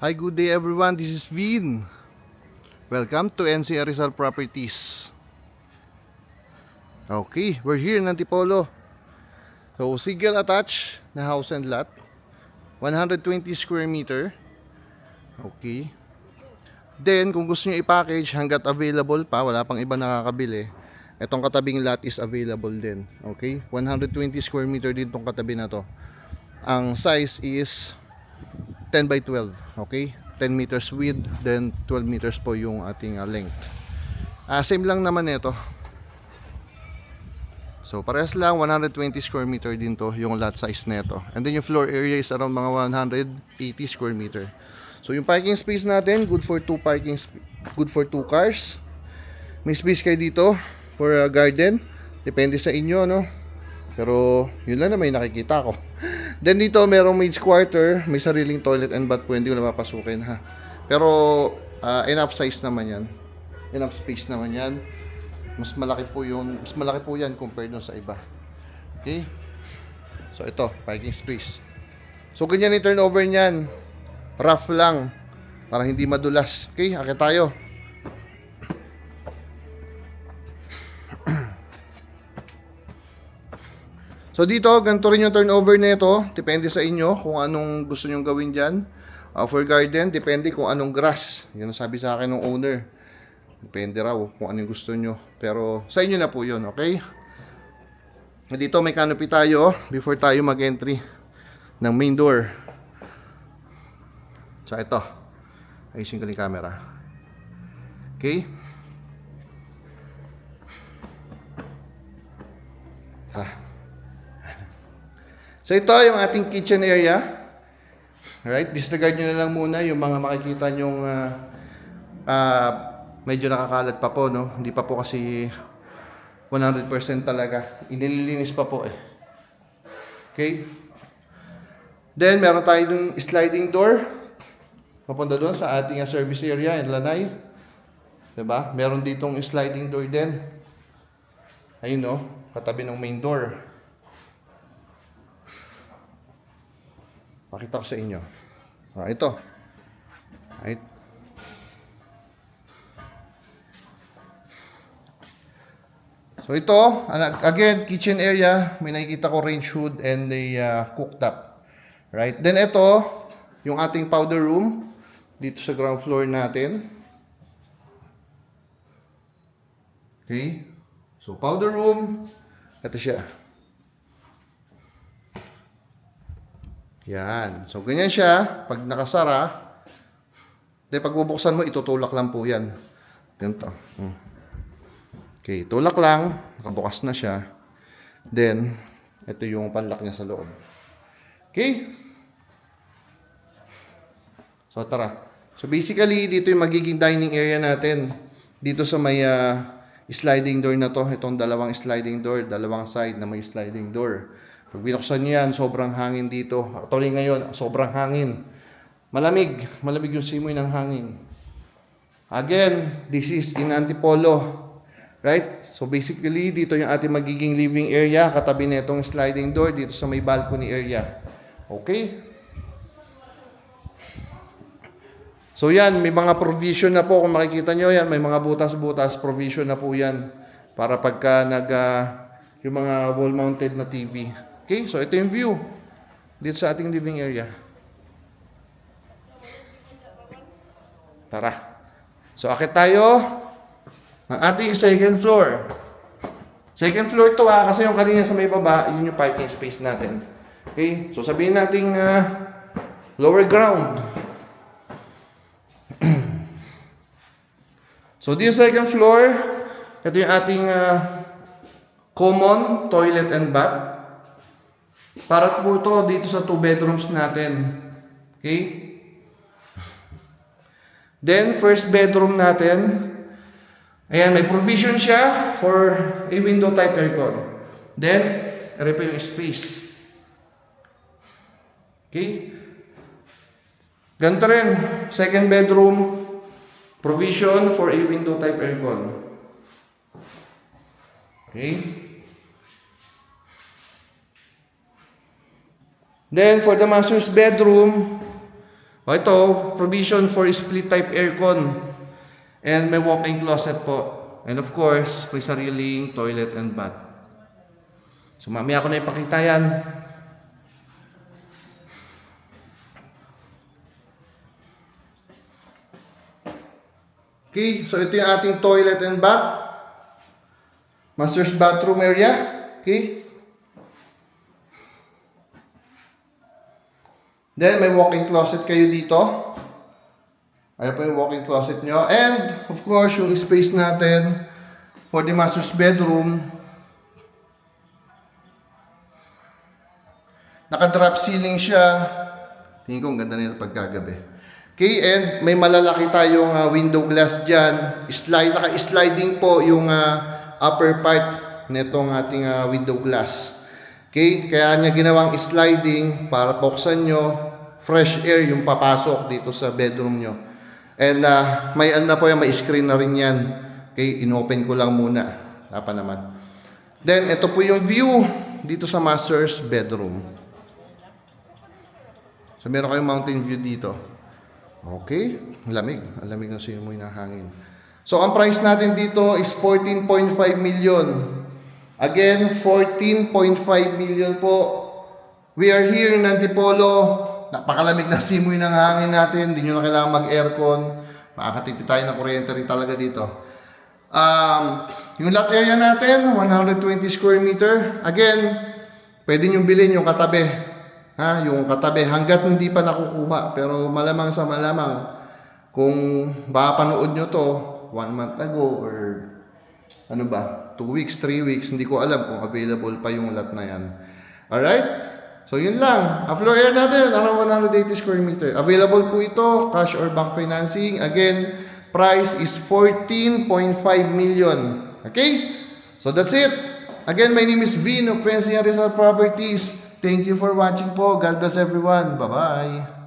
Hi, good day everyone. This is Vin. Welcome to NCR Rizal Properties. Okay, we're here in Antipolo. So, single attached na house and lot. 120 square meter. Okay. Then, kung gusto nyo i-package hanggat available pa, wala pang iba nakakabili, etong katabing lot is available din. Okay? 120 square meter din tong katabi na to. Ang size is 10 by 12. Okay? 10 meters width, then 12 meters po yung ating length. Same lang naman ito. So parehas lang, 120 square meter din to yung lot size nito. And then yung floor area is around mga 180 square meter. So yung parking space natin, good for 2 cars. May space kayo dito for a garden. Depende sa inyo, no? Pero yun lang na may nakikita ko. Then dito merong maid's quarter, may sariling toilet and bath po, hindi ko na papasukin ha. Pero enough size naman yan. Enough space naman yan. Mas malaki po yan compared dun sa iba. Okay? So ito, parking space. So ganyan yung turnover niyan. Rough lang para hindi madulas. Okay, akit tayo. So dito, ganito rin yung turnover nito. Depende sa inyo kung anong gusto nyong gawin dyan. For garden, depende kung anong grass. Yun ang sabi sa akin ng owner. Depende raw kung anong gusto nyo. Pero sa inyo na po yun, okay? Dito may canopy tayo before tayo mag-entry ng main door. So ito. Ayusin ko yung camera. Okay? So ito yung ating kitchen area. Alright, disregard nyo na lang muna yung mga makikita nyong medyo nakakalat pa po, no? Hindi pa po kasi 100% talaga. Inililinis pa po eh. Okay? Then, meron tayo yung sliding door. Papunta doon sa ating service area in Lanay. Diba? Meron ditong sliding door din. Ayun, no? Katabi ng main door. Pakita ko sa inyo. Ito. Right. So ito, again, kitchen area. May nakikita ko range hood and a cooktop. Right. Then ito, yung ating powder room. Dito sa ground floor natin. Okay. So powder room. Ito siya. Yan. So, ganyan siya. Pag nakasara, pag bubuksan mo, itutulak lang po yan. Ganito. Okay, tulak lang. Nakabukas na siya. Then, ito yung panlock niya sa loob. Okay? So, tara. So, basically, dito yung magiging dining area natin. Dito sa may sliding door na to. Itong dalawang sliding door. Dalawang side na may sliding door. Pag binuksan nyo yan, sobrang hangin dito. Actually ngayon, sobrang hangin. Malamig. Malamig yung simoy ng hangin. Again, this is in Antipolo. Right? So basically, dito yung ating magiging living area. Katabi na itong sliding door dito sa may balcony area. Okay? So yan, may mga provision na po. Kung makikita nyo yan, may mga butas-butas. Provision na po yan. Para pagka yung mga wall-mounted na TV. Okay, so ito yung view dito sa ating living area. Tara. So akit tayo ng ating second floor. Second floor to kasi yung kanina sa may baba, yun yung parking space natin. Okay, so sabihin natin lower ground. So dito sa second floor, ito yung ating common toilet and bath. Para po ito dito sa 2 bedrooms natin. Okay? Then, first bedroom natin. Ayan, may provision siya for a window type aircon. Then, ito pa yung space. Okay? Ganito rin, second bedroom, provision for a window type aircon. Okay? Then, for the master's bedroom, O ito, provision for split type aircon. And may walk-in closet po. And of course, may sariling toilet and bath. So mamaya ko na ipakita yan. Okay, so ito yung ating toilet and bath. Master's bathroom area. Okay. Then, may walk-in closet kayo dito. Ayan po yung walk-in closet nyo. And, of course, yung space natin for the master's bedroom. Naka-drop ceiling siya. Tingin ko, ang ganda nito pagkagabi. Okay, and may malalaki tayong window glass dyan. Naka-sliding po yung upper part nitong ating window glass. Okay, kaya niya ginawang sliding para buksan nyo, fresh air yung papasok dito sa bedroom nyo. And may screen na rin yan. Okay, inopen ko lang muna. Tapa naman. Then, ito po yung view dito sa master's bedroom. So, meron kayong mountain view dito. Okay, lamig. Lamig ng simoy ng hangin. So, ang price natin dito is 14.5 million. Again, 14.5 million po. We are here in Antipolo. Napakalamig na simoy ng hangin natin. Hindi nyo na kailangan mag-aircon. Makakatipid tayo ng kuryente rin talaga dito. Yung lot area natin, 120 square meter. Again, pwede nyo bilhin yung katabi. Yung katabi hanggat hindi pa nakukuha. Pero malamang sa malamang, kung baka panood nyo to 1 month ago or 2 weeks, 3 weeks, hindi ko alam kung available pa yung lot na yan. Alright? So yun lang. Ang floor area natin, around 180 square meter. Available po ito, cash or bank financing. Again, price is 14.5 million. Okay? So that's it. Again, my name is Vin of Fancy and Rizal Properties. Thank you for watching po. God bless everyone. Bye-bye.